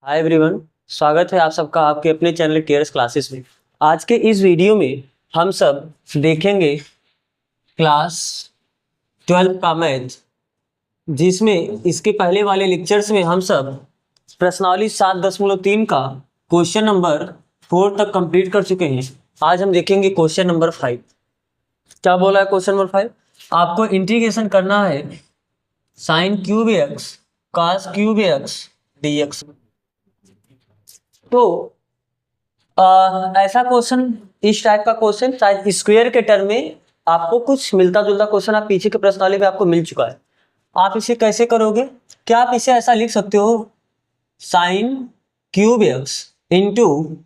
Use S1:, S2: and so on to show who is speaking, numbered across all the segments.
S1: Hi everyone, स्वागत है आप सबका आपके अपने चैनल केयर्स क्लासेस में। आज के इस वीडियो में हम सब देखेंगे क्लास 12 का मैथ, जिसमें इसके पहले वाले लेक्चर्स में हम सब प्रश्नावली 7.3 का क्वेश्चन नंबर 4 तक कंप्लीट कर चुके हैं। आज हम देखेंगे क्वेश्चन नंबर 5। क्या बोला है क्वेश्चन नंबर 5? आपको इंटीग्रेशन करना है sign cube x cos cube x dx। तो ऐसा क्वेश्चन, इस टाइप का क्वेश्चन शायद स्क्वायर के टर्म में आपको कुछ मिलता जुलता क्वेश्चन आप पीछे के प्रश्नावली में आपको मिल चुका है। आप इसे कैसे करोगे? क्या आप इसे ऐसा लिख सकते हो, sine cube x into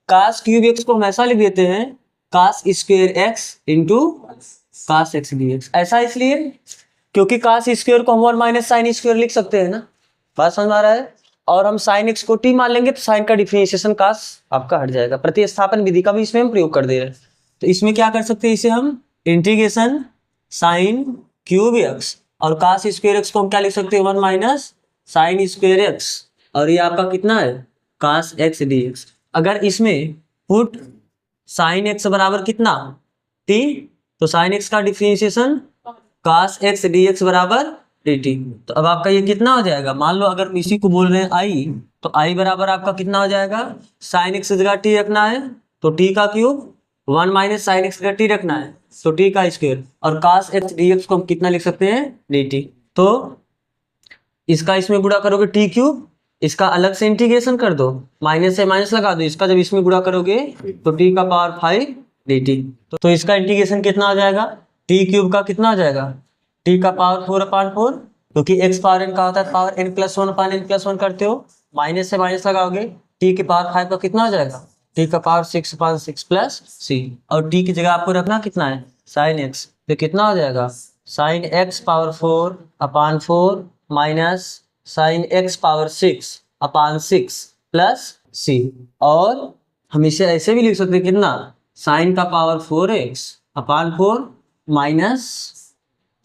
S1: cos cube x को हम ऐसा लिख देते हैं cos square x into cos x dx। ऐसा इसलिए क्योंकि कास स्क्वायर को हम 1 माइनस साइन स्क्वायर लिख सकते हैं ना। बात समझ आ रहा है? और हम साइन एक्स को टी मान लेंगे तो साइन का डिफरेंशिएशन कास आपका हट जाएगा। प्रतिस्थापन विधि का भी इसमें हम प्रयोग कर दे रहे हैं। तो इसमें क्या कर सकते हैं, इसे हम इंटीग्रेशन साइन क्यूब एक्स और कास स्क्वायर एक्स को हम क्या लिख सकते हैं, 1 माइनस साइन स्क्वायर एक्स, और ये आपका कितना है कास एक्स dx। अगर इसमें पुट साइन एक्स बराबर कितना टी, तो साइन एक्स का डिफरेंशिएशन कास एक्स dx बराबर dt। तो अब आपका ये कितना हो जाएगा, मान लो अगर इसी को बोल रहे हैं आई, तो आई बराबर आपका कितना हो जाएगा, साइन एक्स जगह टी रखना है तो टी का क्यूब, 1 माइनस साइन एक्स जगह टी रखना है तो टी का स्क्वायर, और कास एक्स dx को हम कितना लिख सकते हैं dt। तो इसका इसमें गुणा करोगे टी क्यूब, इसका अलग से इंटीग्रेशन कर दो, माइनस से माइनस लगा दो, इसका जब इसमें गुणा करोगे तो टी का पावर 5 dt। तो इसका इंटीग्रेशन कितना हो जाएगा, टी क्यूब का कितना हो जाएगा, टी का पावर 4/4, क्योंकि एक्स पावर एन का होता है पावर n+1/n+1 करते हो, माइनस से माइनस लगाओगे, टी की पावर 5 का कितना हो जाएगा, टी का पावर 6/6 प्लस सी, और टी की जगह आपको रखना कितना है साइन एक्स, तो कितना हो जाएगा sine x power 4/4 minus sine x power 6/6 plus C. और हम इसे ऐसे भी लिख सकते हैं कितना, साइन का पावर 4x/4 माइनस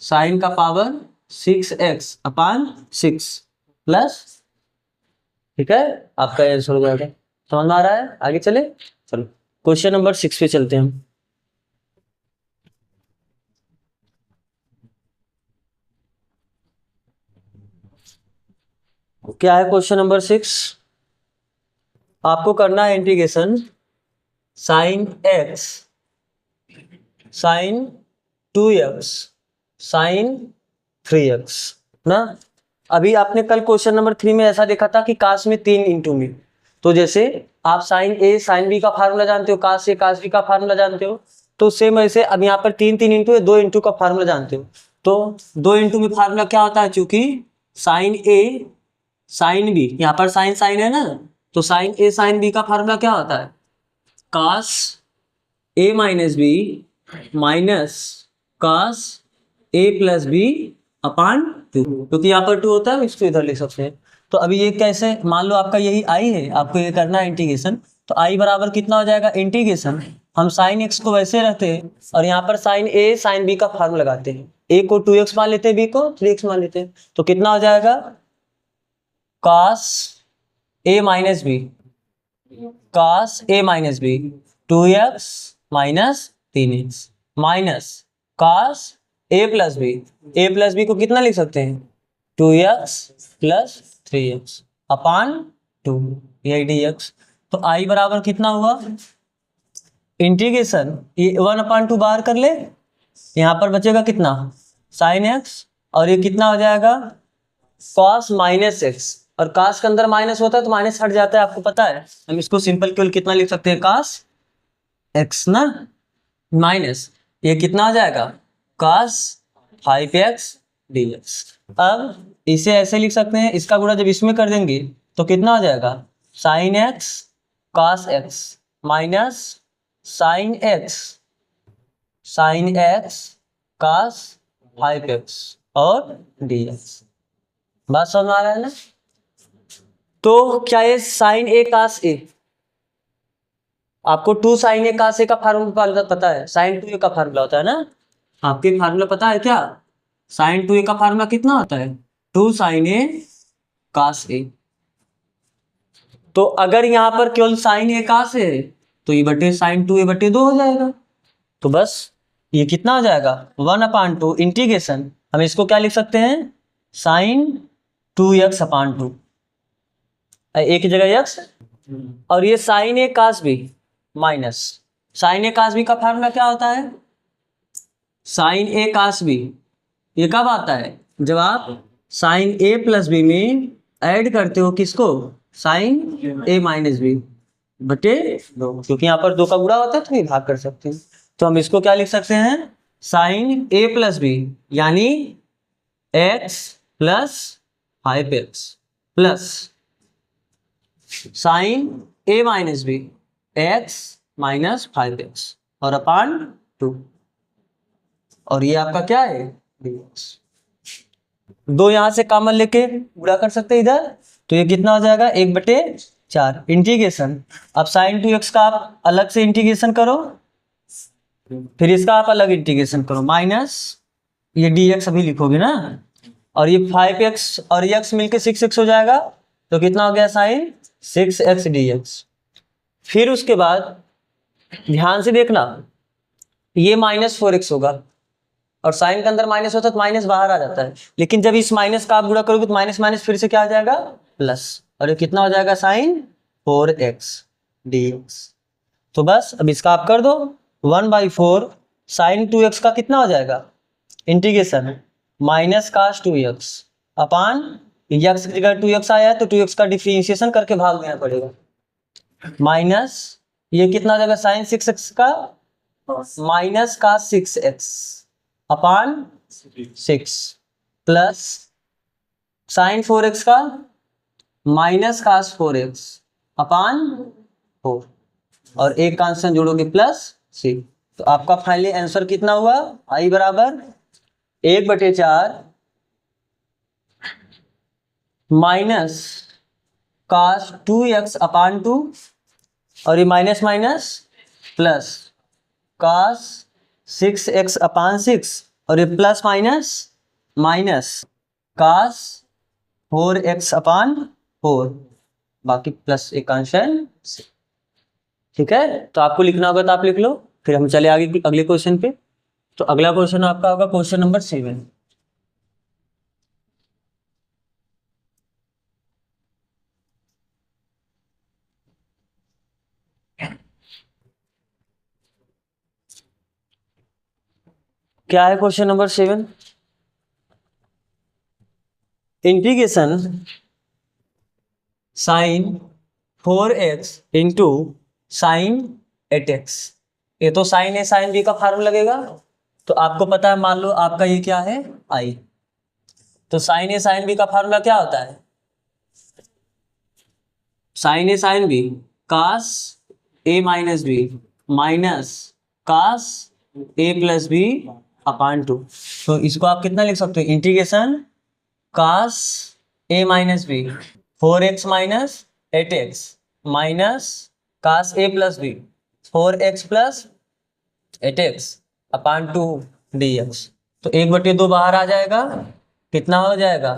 S1: साइन का पावर 6x/6 प्लस, ठीक है, आपका आंसर हो जाएगा। समझ में आ रहा है? आगे चले, चलो क्वेश्चन नंबर 6 पे चलते हैं हम। क्या है क्वेश्चन नंबर 6? आपको करना है integration sine x sine 2x sine 3x ना। अभी आपने कल क्वेश्चन नंबर 3 में ऐसा देखा था कि कास में 3 इंटू में, तो जैसे आप साइन ए साइन बी का फार्मूला जानते हो, कास ए कास बी का फार्मूला जानते हो, तो सेम ऐसे अब यहाँ पर 3 इंटू है, 2 इंटू का फार्मूला जानते हो। तो 2 इंटू में फार्मूला क्या होता है, चूंकि साइन ए साइन बी, यहाँ पर साइन साइन है ना, तो साइन ए साइन बी का फार्मूला क्या होता है, कास A minus B minus cos A plus B upon 2, क्योंकि यहाँ पर 2 होता है, इसको इधर लिख सकते हैं। तो अभी ये कैसे, मान लो आपका यही आई है, आपको ये करना है इंटीग्रेशन, तो आई बराबर कितना हो जाएगा इंटीग्रेशन, हम साइन एक्स को वैसे रहते हैं और यहाँ पर साइन ए साइन बी का फार्मूला लगाते हैं, ए को 2x मान लेते हैं, बी को 3x मान लेते हैं, तो कितना हो जाएगा cos A minus B, cos A minus B 2x minus 3x minus cos A plus B को कितना लिख सकते हैं 2x प्लस 3x अपान 2, ये dx। तो आई बराबर कितना हुआ, इंटीग्रेशन ये 1/2 बाहर कर ले, यहाँ पर बचेगा कितना साइन एक्स, और ये कितना हो जाएगा कॉस माइनस एक्स, और कास के अंदर माइनस होता है तो माइनस हट जाता है, आपको पता है। हम इसको सिंपल केवल कितना लिख सकते हैं कास एक्स ना, माइनस ये कितना हो जाएगा कास 5x dx। अब इसे ऐसे लिख सकते हैं, इसका गुणा जब इसमें कर देंगे तो कितना हो जाएगा साइन एक्स कास एक्स माइनस साइन एक्स कास 5x और dx। बात समझ में आ रहा है ना? तो क्या ये साइन ए कास ए, आपको 2 साइन ए कास ए का फार्मूला पता है, साइन 2a का फार्मूला होता है ना, आपके फार्मूला पता है क्या, साइन 2a का फार्मूला कितना होता है 2 साइन ए कास ए, तो अगर यहाँ पर केवल साइन ए कास है तो ये बटे साइन 2a/2 हो जाएगा। तो बस ये कितना हो जाएगा 1/2 इंटीग्रेशन, हम इसको क्या लिख सकते हैं साइन 2x/2, एक ही जगह x, और ये साइन ए कास बी माइनस साइन ए कास बी का फार्मूला क्या होता है, साइन ए कास बी ये कब आता है जब आप साइन ए प्लस बी में ऐड करते हो किसको साइन ए माइनस बी बटे 2, क्योंकि यहाँ पर 2 का गुणा होता है तो ये भाग कर सकते हैं। तो हम इसको क्या लिख सकते हैं साइन ए प्लस बी यानी x plus 5x plus sine A minus B x minus 5x और अपान 2, और ये आपका क्या है dx। 2 यहां से कॉमन लेके गुणा कर सकते हैं इधर, तो ये कितना हो जाएगा 1/4 इंटीग्रेशन। अब साइन 2x का आप अलग से इंटीग्रेशन करो, फिर इसका आप अलग इंटीग्रेशन करो, माइनस ये dx अभी लिखोगे ना, और ये 5x और x मिलके 6x हो जाएगा, तो कितना हो गया साइन 6x dx। फिर उसके बाद ध्यान से देखना ये -4x होगा, और साइन के अंदर माइनस होता है तो माइनस बाहर आ जाता है, लेकिन जब इस माइनस का आप गुणा करोगे तो माइनस माइनस फिर से क्या आ जाएगा प्लस, और ये कितना हो जाएगा साइन 4x dx। तो बस अब इसका आप कर दो 1/4 साइन 2x का कितना हो जाएगा इंटीग्रेशन माइनस कास 2x अपान x की जगह 2x आया है तो 2x का डिफरेंशिएशन करके भाग देना पड़ेगा, माइनस ये कितना हो जाएगा साइन 6x का minus cos 6x upon 6 plus sign 4x का माइनस कास 4x अपान 4, और एक कांस्टेंट जोड़ोगे प्लस c। तो आपका फाइनली आंसर कितना हुआ i बराबर 1/4 माइनस कास 2x अपान 2, और ये minus minus plus cos 6x upon 6, और ये plus minus minus cos 4x upon 4, बाकी प्लस एक कांस्टेंट। ठीक है, तो आपको लिखना होगा तो आप लिख लो, फिर हम चले आगे अगले क्वेश्चन पे। तो अगला क्वेश्चन आपका होगा क्वेश्चन नंबर 7। क्या है question number 7, integration sine 4x into sine 8x। ये तो साइन ए साइन बी का फार्मूला लगेगा, तो आपको पता है मान लो आपका ये क्या है आई, तो साइन ए साइन बी का फार्मूला क्या होता है sine A sine B cos A minus B minus cos A plus B upon 2। तो इसको आप कितना लिख सकते हो integration cos A minus B 4x minus 8x minus cos A plus B 4x plus 8x upon 2 dx। तो 1/2 बाहर आ जाएगा, कितना हो जाएगा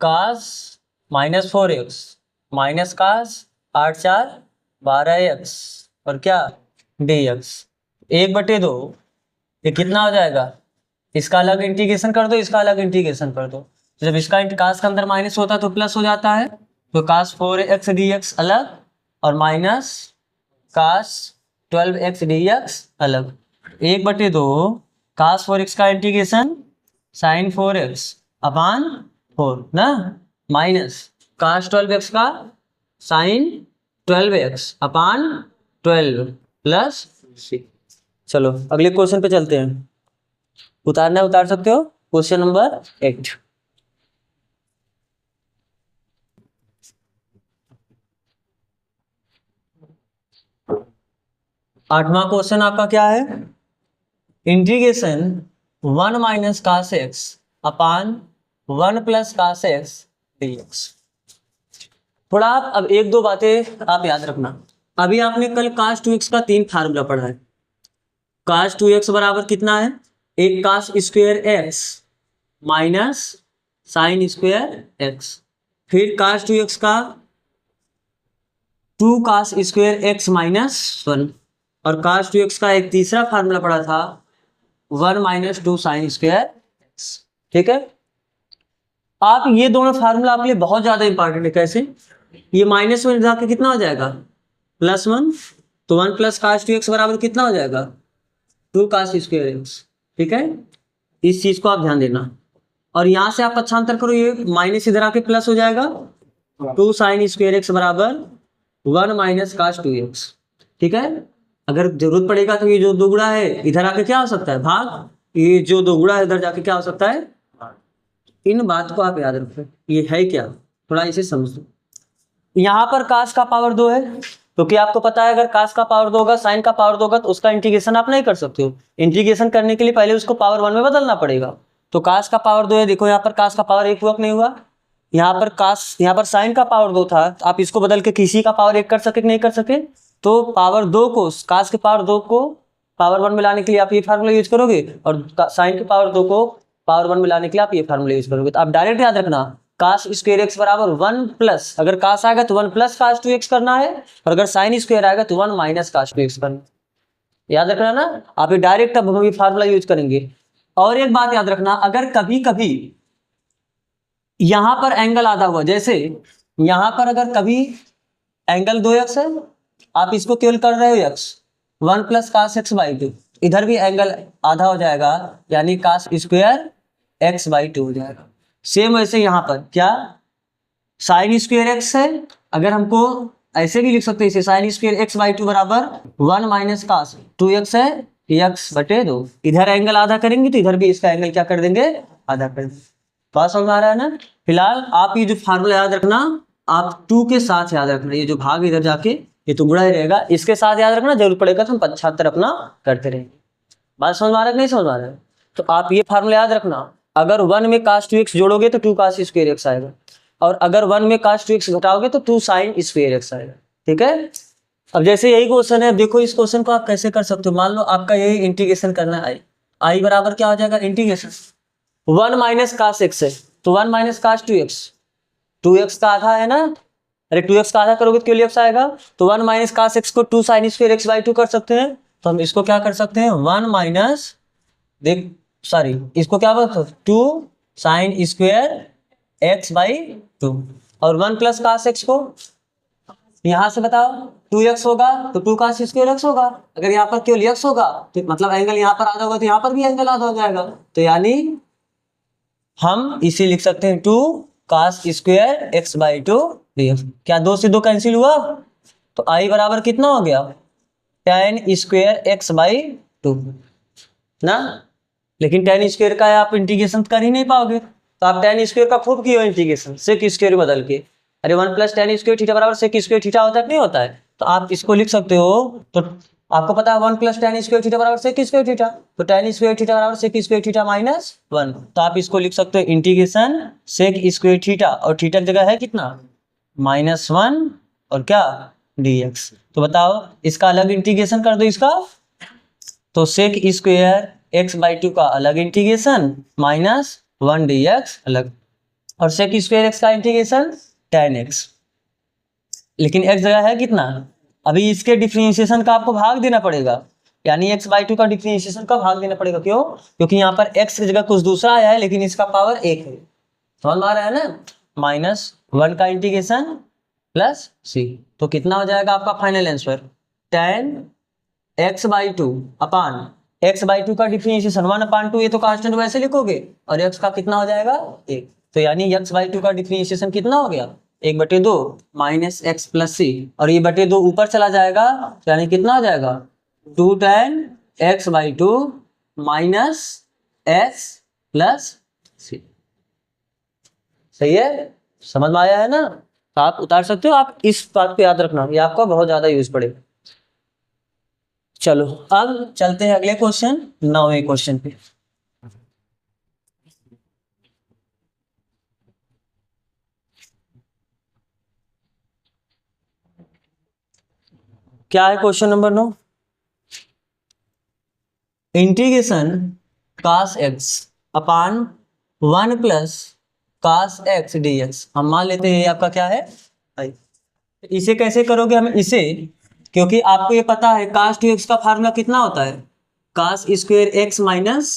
S1: कास minus 4x minus cos 8×4 12x और क्या dx 1/2, ये कितना हो जाएगा, इसका अलग इंटीग्रेशन कर दो, इसका अलग इंटीग्रेशन कर दो, तो जब इसका कास के अंदर माइनस होता है तो प्लस हो जाता है, तो कास 4x dx अलग और माइनस कास 12x dx अलग। 1/2 कास 4x का इंटीग्रेशन साइन 4x अपान 4 ना, माइनस कास 12x का साइन 12x अपान 12 प्लस c। चलो अगले क्वेश्चन पे चलते हैं, उतारना है उतार सकते हो। क्वेश्चन नंबर 8, आठवां क्वेश्चन आपका क्या है, इंटीग्रेशन 1 माइनस कास x अपान 1 प्लस कास x dx। थोड़ा आप अब 1-2 बातें आप याद रखना, अभी आपने कल कास 2x का 3 फार्मूला पढ़ा है। कास 2x बराबर कितना है, एक cos square x minus sine square x, फिर कास 2x का 2 cos स्क्वायर एक्स माइनस 1, और cos 2x का एक तीसरा फार्मूला पड़ा था 1 माइनस 2 साइन स्क्वायर एक्स। ठीक है, आप ये दोनों फार्मूला आपके लिए बहुत ज्यादा इंपॉर्टेंट है। कैसे? ये माइनस में जाके कितना हो जाएगा +1, तो 1 प्लस cos 2x बराबर कितना हो जाएगा 2 cos स्क्वायर एक्स। ठीक है, इस चीज को आप ध्यान देना। और यहां से आप पक्षांतर करो, ये माइनस इधर आके प्लस हो जाएगा 2 साइन स्क्वायर एक्स बराबर 1 माइनस cos 2x। ठीक है, अगर जरूरत पड़ेगा तो ये जो दोगुना है इधर आके क्या हो सकता है भाग, ये जो दोगुना है इधर जाके क्या हो सकता है। इन बात को आप याद रखें, ये है क्या, थोड़ा इसे समझ लो। यहाँ पर cos का पावर 2 है, क्योंकि आपको पता है अगर cos का पावर 2 होगा साइन का पावर 2 होगा तो उसका इंटीग्रेशन आप नहीं कर सकते हो। इंटीग्रेशन करने के लिए पहले उसको पावर 1 में बदलना पड़ेगा। तो cos का पावर 2 है, देखो यहाँ पर cos का पावर 1 हुआ कि नहीं हुआ। यहाँ पर साइन का पावर 2 था, तो आप इसको बदल के किसी का पावर 1 कर सके कि नहीं कर सके। तो पावर 2 को, cos के पावर 2 को पावर 1 में लाने के लिए आप ये फार्मूला यूज करोगे, और साइन के पावर 2 को पावर 1 में लाने के लिए आप ये फार्मूला यूज करोगे। तो आप डायरेक्ट याद रखना cos स्क्वायर एक्स बराबर 1 प्लस, अगर cos आएगा तो 1 प्लस cos 2x करना है, और अगर साइन स्क्वायर आएगा तो 1 माइनस cos 2x करना है। याद रखना ना, आप ये डायरेक्ट अब हम ये फार्मूला यूज करेंगे। और एक बात याद रखना, अगर कभी कभी यहां पर एंगल आधा हुआ, जैसे यहां पर अगर कभी एंगल 2x है, आप इसको केवल कर रहे हो x, 1 plus cos x by 2, इधर भी एंगल आधा हो जाएगा, यानी cos स्क्वायर x बाई 2 हो जाएगा। सेम वैसे यहाँ पर क्या साइन स्क्वायर एक्स है, अगर हमको ऐसे भी लिख सकते हैं इसे, साइन स्क्वायर एक्स बाई 2 बराबर 1 माइनस cos 2x है, x/2। इधर एंगल आधा करेंगे तो इधर भी इसका एंगल क्या कर देंगे, आधा कर देंगे। बात समझ में आ रहा है ना। फिलहाल आप ये जो फार्मूला याद रखना, आप 2 के साथ याद रखना, ये जो भाग इधर जाके ये तो गुणा ही रहेगा, इसके साथ याद रखना, जरूरत पड़ेगा तो हम पक्षांतर अपना करते रहेंगे। बात समझ में आ रहा है कि नहीं समझ में आ रहा है। तो आप ये फार्मूला याद रखना, अगर 1 में cos 2x जोड़ोगे तो 2 cos स्क्वायर एक्स आएगा, और अगर 1 में cos 2x घटाओगे तो 2 साइन स्क्वायर एक्स आएगा। ठीक है, अब जैसे यही क्वेश्चन है, देखो इस क्वेश्चन को आप कैसे कर सकते हो। मान लो आपका यही इंटीग्रेशन करना है, आई बराबर क्या हो जाएगा इंटीग्रेशन 1 माइनस cos x है, तो 1 माइनस cos 2x, 2x का आधा है ना, अरे 2x का आधा करोगे तो केवल x आएगा, तो 1 माइनस cos x को 2 साइन स्क्वायर एक्स बाई 2 कर सकते हैं। तो हम इसको क्या कर सकते हैं 1 माइनस, देख सॉरी इसको क्या बोलते हो 2 साइन स्क्वायर एक्स बाई 2, और 1 प्लस cos x को यहां से बताओ 2x होगा तो 2 cos स्क्वायर एक्स होगा। अगर यहाँ पर केवल x होगा तो मतलब एंगल यहाँ पर आधा होगा तो यहाँ पर भी एंगल आधा हो जाएगा, तो यानी हम इसे लिख सकते हैं 2 cos square x by 2 dx। क्या 2 से 2 कैंसिल हुआ, तो आई बराबर कितना हो गया tan स्क्वायर एक्स बाई 2 ना। लेकिन tan स्क्वायर का आप इंटीग्रेशन कर ही नहीं पाओगे, तो आप tan स्क्वायर का खूब किया इंटीग्रेशन सेक स्क्वायर बदल के। अरे 1 प्लस tan स्क्वायर थीटा बराबर सेक स्क्वायर थीटा होता है नहीं होता है, तो आप इसको लिख सकते हो। तो आपको पता है 1 प्लस tan स्क्वायर थीटा बराबर सेक स्क्वायर थीटा, तो tan स्क्वायर थीटा बराबर सेक स्क्वायर थीटा माइनस 1, तो आप इसको लिख सकते हो इंटीग्रेशन सेक स्क्वायर थीटा, और थीटा की जगह है कितना -1 और क्या dx। तो बताओ इसका अलग इंटीग्रेशन कर दो इसका, तो सेक स्क्वायर एक्स बाई 2 का अलग इंटीग्रेशन -1 dx अलग, और सेक स्क्वायर एक्स का इंटीग्रेशन tan x, लेकिन x जगह है कितना, अभी इसके डिफरेंशिएशन का आपको भाग देना पड़ेगा, यानी x बाई 2 का डिफरेंशिएशन का भाग देना पड़ेगा। क्यों, क्योंकि यहाँ पर x की जगह कुछ दूसरा आया है लेकिन इसका पावर 1 है, समझ में आ रहा है ना। -1 का इंटीग्रेशन प्लस c, तो कितना हो जाएगा आपका final answer tan x by 2 upon x by 2 का डिफरेंशिएशन 1/2, ये तो कांस्टेंट वैसे लिखोगे, और x का कितना हो जाएगा 1, तो यानी x बाई 2 का डिफरेंशिएशन कितना हो गया 1/2 माइनस एक्स प्लस सी, और ये बटे 2 ऊपर चला जाएगा, यानी कितना हो जाएगा 2 tan x by 2 minus x plus C. सही है, समझ में आया है ना। तो आप उतार सकते हो, आप इस बात को याद रखना, ये आपका बहुत ज्यादा यूज पड़ेगा। चलो अब चलते हैं अगले क्वेश्चन, 9वें क्वेश्चन पे। क्या है question number 9, integration cos x अपान 1 प्लस cos x dx। हम मान लेते हैं ये आपका क्या है, इसे कैसे करोगे हम इसे, क्योंकि आपको ये पता है cos 2x का फार्मूला कितना होता है, cos square x minus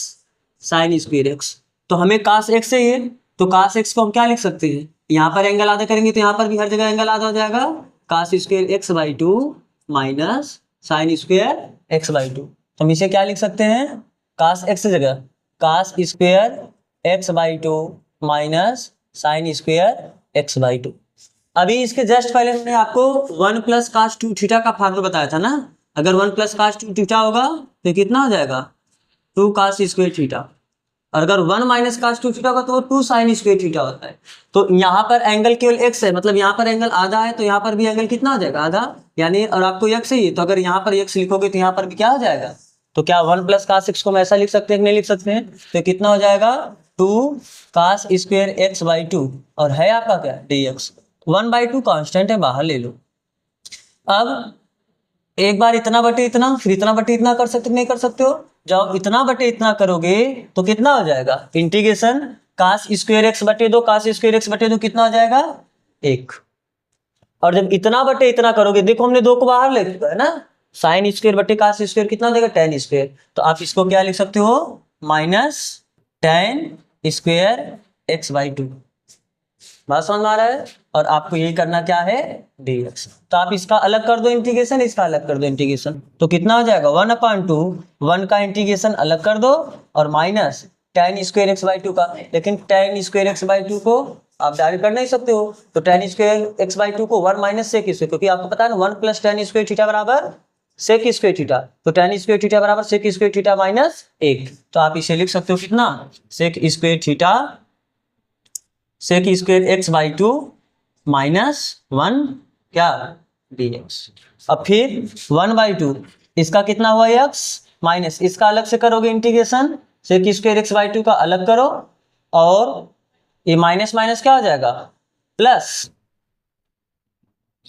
S1: sine square x. तो हमें cos x चाहिए, तो cos x को हम क्या लिख सकते हैं, यहाँ पर एंगल आधा करेंगे तो यहाँ पर भी हर जगह एंगल आधा हो जाएगा, cos square x by two minus sine square x by to. तो हम इसे क्या लिख सकते हैं, cos x जगह cos square x by two minus sine square x by to. अभी इसके जस्ट पहले हमने आपको 1 प्लस cos 2 थीटा का फार्मूला बताया था ना, अगर 1 प्लस cos 2 थीटा होगा तो कितना हो जाएगा 2 cos स्क्वेयर थीटा, और अगर 1 माइनस cos 2 थीटा होगा तो 2 साइन स्क्वेयर थीटा होता है। तो यहाँ पर एंगल केवल x है, मतलब यहाँ पर एंगल आधा है, तो यहाँ पर भी एंगल कितना हो जाएगा आधा, यानी और आपको x चाहिए, तो अगर यहाँ पर x लिखोगे तो यहाँ पर भी क्या हो जाएगा, तो क्या 1 प्लस cos x को हम ऐसा लिख सकते हैं कि नहीं लिख सकते हैं, तो कितना हो जाएगा 2 cos square x by to, और है आपका क्या dx, 1/2 कांस्टेंट है, बाहर ले लो। अब एक बार इतना बटे इतना, फिर इतना बटे इतना कर सकते नहीं कर सकते हो, जब इतना बटे इतना करोगे तो कितना हो जाएगा, इंटीग्रेशन cos स्क्वेयर एक्स बटे दो, cos स्क्वेयर एक्स बटे दो कितना हो जाएगा 1। और जब इतना बटे इतना करोगे, देखो हमने 2 को बाहर ले लिया है ना, साइन स्क्वेयर बटे cos स्क्वेयर कितना देगा tan स्क्वेयर, तो आप इसको क्या लिख सकते हो minus tan square x by to. बात समझ में आ रहा है, और आपको यही करना क्या है dx। तो आप इसका अलग कर दो इंटीग्रेशन, इसका अलग कर दो इंटीग्रेशन, तो कितना हो जाएगा 1/2, 1 का इंटीग्रेशन अलग कर दो और minus tan square x by two का। लेकिन tan square x by to को आप डायरेक्ट कर नहीं सकते हो, तो tan square x by to को 1 माइनस सेक स्क्वेयर, क्योंकि आपको पता है ना 1 प्लस tan स्क्वेयर थीटा बराबर सेक स्क्वेयर थीटा, तो tan स्क्वेयर थीटा बराबर सेक स्क्वेयर थीटा माइनस 1। तो आप इसे लिख सकते हो कितना sec square theta sec square x by two minus 1 क्या dx। अब फिर 1/2 इसका कितना हुआ x माइनस, इसका अलग से करोगे integration, sec square x by two का अलग करो, और ये माइनस माइनस क्या हो जाएगा प्लस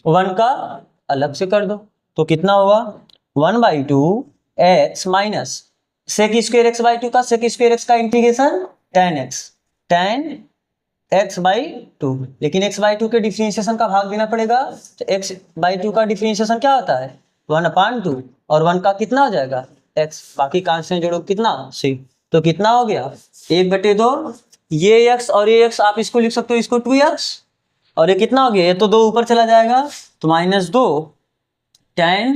S1: 1 का अलग से कर दो, तो कितना हुआ 1/2 x minus sec square x by two का सेक स्क्वेयर एक्स का इंटीग्रेशन tan x बाई टू, लेकिन x बाई टू के डिफरेंशिएशन का भाग देना पड़ेगा, तो x बाई टू का डिफरेंशिएशन क्या होता है 1/2, और 1 का कितना हो जाएगा x, बाकी कांस्टेंट जोड़ो कितना c, तो कितना हो गया 1/2, ये x और ये x आप इसको लिख सकते हो, इसको 2x, और ये कितना हो गया, ये तो 2 ऊपर चला जाएगा, तो -2 tan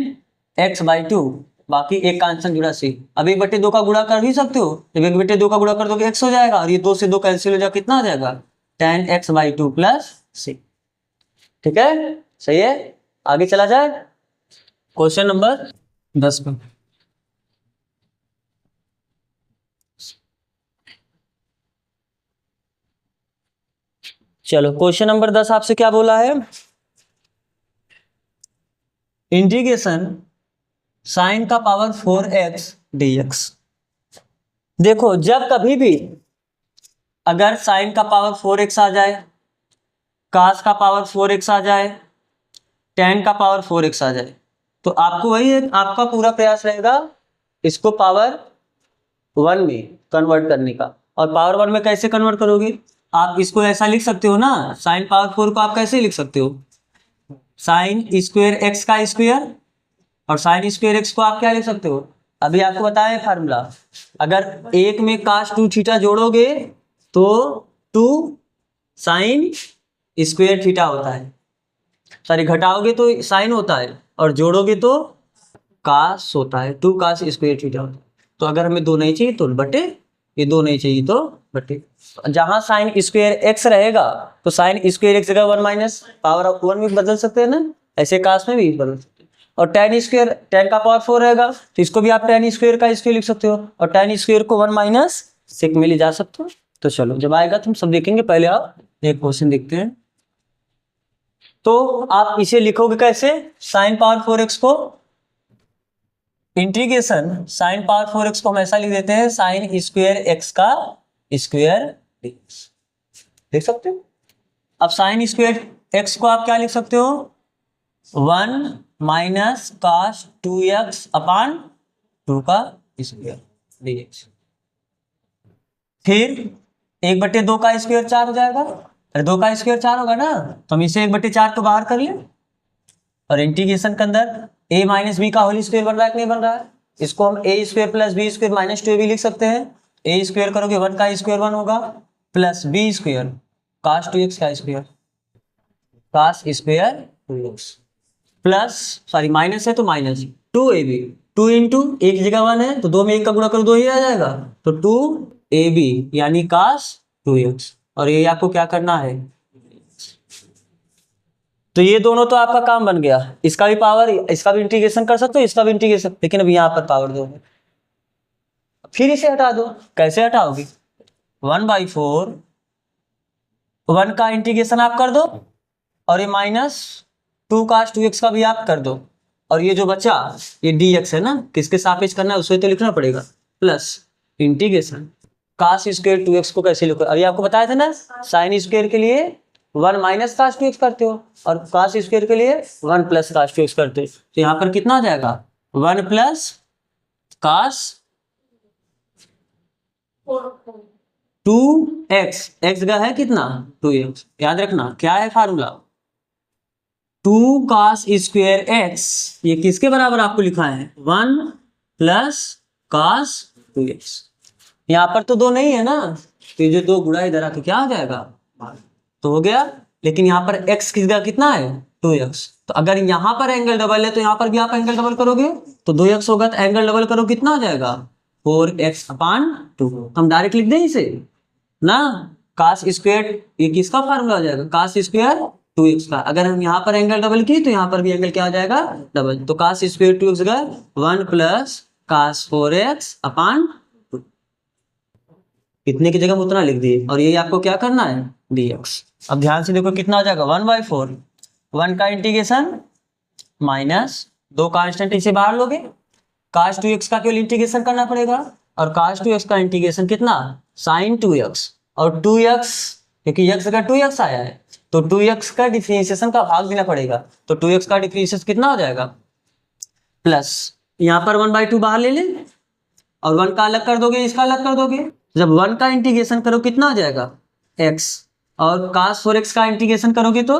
S1: x बाई टू, बाकी एक कांस्टेंट जुड़ा c। अब 1/2 का गुणा कर भी सकते हो, जब 1/2 का गुणा कर दोगे x हो जाएगा, और ये 2 से 2 कैंसिल हो जाएगा, कितना हो जाएगा tan x by two plus c। ठीक है, सही है, आगे चला जाए क्वेश्चन नंबर 10 पे। चलो क्वेश्चन नंबर 10 आपसे क्या बोला है, इंटीग्रेशन साइन का पावर 4x dx। देखो जब कभी भी अगर साइन का पावर 4x आ जाए, कास का पावर 4x आ जाए, tan का पावर 4x आ जाए, तो आपको वही आपका पूरा प्रयास रहेगा इसको पावर 1 में कन्वर्ट करने का। और पावर 1 में कैसे कन्वर्ट करोगे, आप इसको ऐसा लिख सकते हो ना, साइन पावर 4 को आप कैसे लिख सकते हो, साइन स्क्वेयर एक्स का स्क्वेयर, और साइन स्क्वेयर एक्स को आप क्या लिख सकते हो, अभी आपको बताया फार्मूला, अगर एक में cos 2 थीटा जोड़ोगे तो 2 साइन स्क्वेयर थीटा होता है, सॉरी घटाओगे तो साइन होता है, और जोड़ोगे तो कास होता है, 2 कास स्क्वेयर थीटा होता है। तो अगर हमें 2 नहीं चाहिए तो बटे, ये 2 नहीं चाहिए तो बटे, जहां साइन स्क्वेयर एक्स रहेगा तो साइन स्क्वेयर एक्स जगह 1 माइनस पावर ऑफ 1 में बदल सकते हैं ना, ऐसे कास में भी बदल सकते हैं। और tan स्क्वेयर, tan का पावर 4 रहेगा तो इसको भी आप tan स्क्वेयर का स्क्वेयर लिख सकते हो, और tan स्क्वेयर को 1 माइनस सेक में ले जा सकते हो। तो चलो जब आएगा तो हम सब देखेंगे, पहले आप एक क्वेश्चन देखते हैं। तो आप इसे लिखोगे कैसे, साइन पावर 4x को इंटीग्रेशन साइन पावर 4x को हम ऐसा लिख देते हैं साइन स्क्वेयर एक्स का स्क्वेयर dx, देख सकते हो। अब साइन स्क्वेयर एक्स को आप क्या लिख सकते हो 1 माइनस cos 2x अपान 2 का स्क्वेयर dx। फिर 1/2 का स्क्वेयर 4 हो जाएगा, अरे 2 का स्क्वेयर 4 होगा ना, तो हम इसे 1/4 को बाहर कर लें, और इंटीग्रेशन के अंदर a माइनस बी का होल स्क्वायर बन रहा है कि नहीं बन रहा है? इसको हम A square plus B square minus 2ab लिख सकते हैं। ए स्क्वायर करोगे 1 का स्क्वायर 1 होगा plus B square cos 2x का square cos square 2x plus sorry minus है तो माइनस 2ab 2 इंटू एक की जगह 1 है तो 2 में 1 का गुणा करो 2 ही आ जाएगा तो 2ab यानी कास 2x और ये आपको क्या करना है। तो ये दोनों तो आपका काम बन गया, इसका भी पावर इसका भी इंटीग्रेशन कर सकते हो इसका भी इंटीग्रेशन, लेकिन अब यहाँ पर पावर दोगे फिर इसे हटा दो। कैसे हटाओगे? 1/4 1 का इंटीग्रेशन आप कर दो और ये माइनस 2 cos 2x का भी आप कर दो और ये जो बचा ये dx है ना, किसके सापेक्ष करना है उसे तो लिखना पड़ेगा plus integration cos square 2x को कैसे लिखो? अभी आपको बताया था ना साइन स्क्वायर के लिए 1 माइनस cos 2x करते हो और cos स्क्वायर के लिए 1 प्लस cos 2x करते हो तो यहाँ पर कितना आ जाएगा 1 प्लस cos 2x x का है कितना 2x, याद रखना क्या है फार्मूला 2 cos स्क्वायर x ये किसके बराबर आपको लिखा है 1 प्लस cos 2x। यहाँ पर तो 2 नहीं है ना तो ये जो 2 गुणा इधर आके क्या आ जाएगा तो हो गया, लेकिन यहाँ पर x की जगह कितना है 2x तो अगर यहाँ पर एंगल डबल है तो यहाँ पर भी आप एंगल डबल करोगे तो 2x होगा तो एंगल डबल करो कितना आ जाएगा 4x/2 हम डायरेक्ट लिख दें इसे ना cos स्क्वायर ये किसका फार्मूला हो जाएगा cos स्क्वायर 2x का। अगर हम यहाँ पर एंगल डबल किए तो यहाँ पर भी एंगल क्या आ जाएगा डबल तो cos स्क्वायर 2x का 1 प्लस cos 4x/2 इतने की जगह उतना लिख दिए और ये आपको क्या करना है dx। अब ध्यान से देखो कितना आ जाएगा 1/4 1 का इंटीग्रेशन माइनस 2 कांस्टेंट इसे बाहर लोगे cos 2x का केवल इंटीग्रेशन करना पड़ेगा और cos 2x का इंटीग्रेशन कितना sin 2x और 2x क्योंकि x का 2x आया है तो 2x का डिफरेंशिएशन का भाग देना पड़ेगा तो 2x का डिफरेंशिएशन कितना हो जाएगा प्लस यहाँ पर 1/2 बाहर ले ले और 1 का अलग कर दोगे इसका अलग कर दोगे जब 1 का इंटीग्रेशन करो कितना आ जाएगा x और cos 4x का इंटीग्रेशन करोगे तो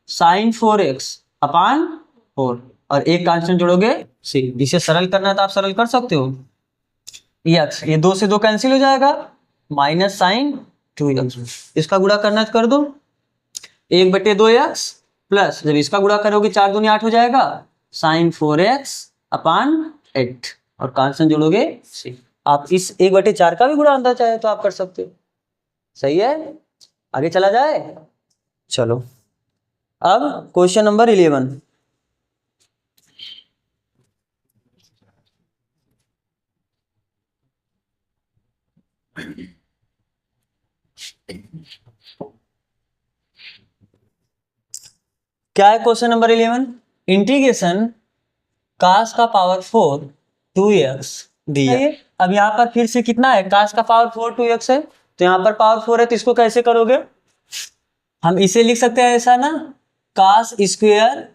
S1: sin 4x/4 और एक कांस्टेंट जोड़ोगे c। जिसे सरल करना है तो आप सरल कर सकते हो x ये 2 से 2 कैंसिल हो जाएगा माइनस sin 2x इसका गुणा करना है तो कर दो 1/2x प्लस जब इसका गुणा करोगे 4 दूनी 8 हो जाएगा sin 4x/8 और कांस्टेंट जोड़ोगे c। आप इस 1/4 का भी गुणा अंदर चाहे तो आप कर सकते हो। सही है, आगे चला जाए। चलो अब क्वेश्चन नंबर 11 क्या है क्वेश्चन नंबर 11 इंटीग्रेशन cos का पावर 4 2x दिया। अब यहाँ पर फिर से कितना है cos का पावर 4 2x है तो यहाँ पर पावर 4 है तो इसको कैसे करोगे हम इसे लिख सकते हैं ऐसा ना cos स्क्वायर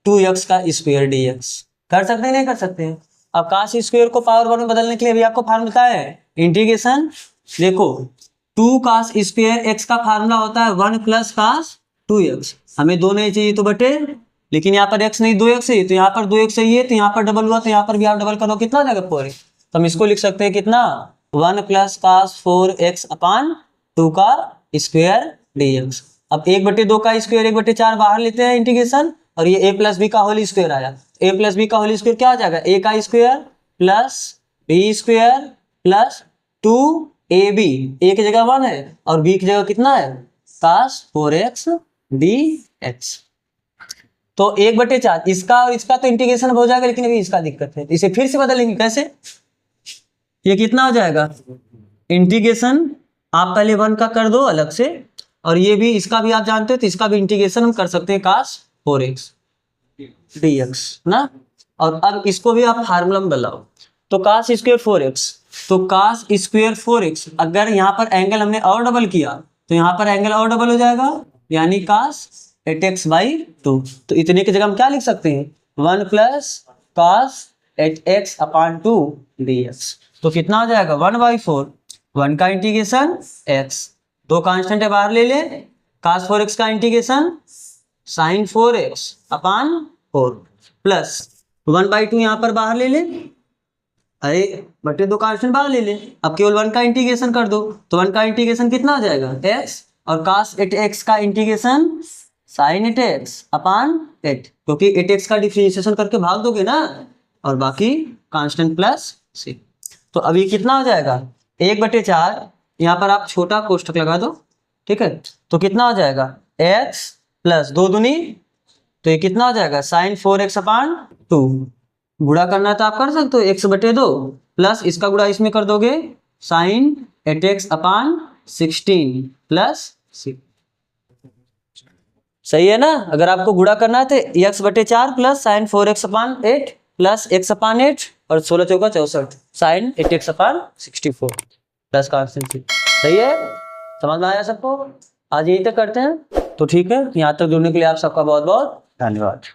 S1: 2x का स्क्वायर dx कर सकते हैं नहीं कर सकते हैं। अब cos स्क्वायर को पावर 1 में बदलने के लिए अभी आपको फार्मूला बताया है इंटीग्रेशन देखो 2 cos स्क्वायर x का फार्मूला होता है 1 प्लस cos 2x हमें 2 नहीं चाहिए तो बटे लेकिन यहाँ पर x नहीं 2x है तो यहाँ पर 2x चाहिए तो यहाँ पर डबल हुआ तो यहाँ पर भी आप डबल करो कितना जाएगा 4 तो हम इसको लिख सकते हैं कितना 1 प्लस cos 4x/2 का स्क्वायर dx। अब 1/2 का स्क्वायर 1/4 बाहर लेते हैं इंटीग्रेशन और ये a प्लस बी का होल स्क्वायर आया a प्लस बी का होल स्क्वायर क्या आ जाएगा a का square plus b square plus 2ab a की जगह 1 है और b की जगह कितना है cos 4x dx। तो 1/4 इसका और इसका तो इंटीग्रेशन हो जाएगा लेकिन अभी इसका दिक्कत है इसे फिर से बदलेंगे कैसे ये कितना हो जाएगा इंटीग्रेशन आप पहले 1 का कर दो अलग से और ये भी इसका भी आप जानते हो तो इसका भी इंटीग्रेशन हम कर सकते हैं cos 4x dx ना। और अब इसको भी आप फार्मूला में बदलाओ तो cos स्क्वायर 4x तो cos स्क्वायर 4x अगर यहाँ पर एंगल हमने और डबल किया तो यहाँ पर एंगल और डबल हो जाएगा यानी cos 8x/2 तो इतने की जगह हम क्या लिख सकते हैं 1 प्लस cos 8x/2 dx तो कितना हो जाएगा 1/4 1 का इंटीग्रेशन x 2 कांस्टेंट है बाहर ले ले cos 4x का इंटीग्रेशन sin 4x/2 4 प्लस 1/2 यहाँ पर बाहर ले ले, अरे बटे 2 कांस्टेंट बाहर ले ले, अब केवल 1 का इंटीग्रेशन कर दो, तो 1 का इंटीग्रेशन कितना आ जाएगा x, और cos 8x का इंटीग्रेशन sin 8x अपॉन 8, क्योंकि 8x का डिफरेंशिएशन करके भाग दोगे ना, और बाकी कांस्टेंट प्लस c। तो अभी कितना हो जाएगा 1/4, यहाँ पर आप छोटा कोष्ठक लगा दो, ठीक है, तो कितना हो जाएगा x प्लस 2 दूनी, तो ये कितना हो जाएगा sin 4x अपॉन 2, गुणा करना है तो आप कर सकते हो x/2 प्लस इसका गुणा इसमें कर दोगे sin 8x upon 16 plus c। सही है ना। अगर आपको गुणा करना है तो x/4 plus sin 4x upon 8 plus x upon 8 और 16 चौका 64 sin 8x upon 64 plus constant c। सही है, समझ में आया सबको। आज यहीं तक करते हैं, तो ठीक है, यहाँ तक जुड़ने के लिए आप सबका बहुत बहुत धन्यवाद।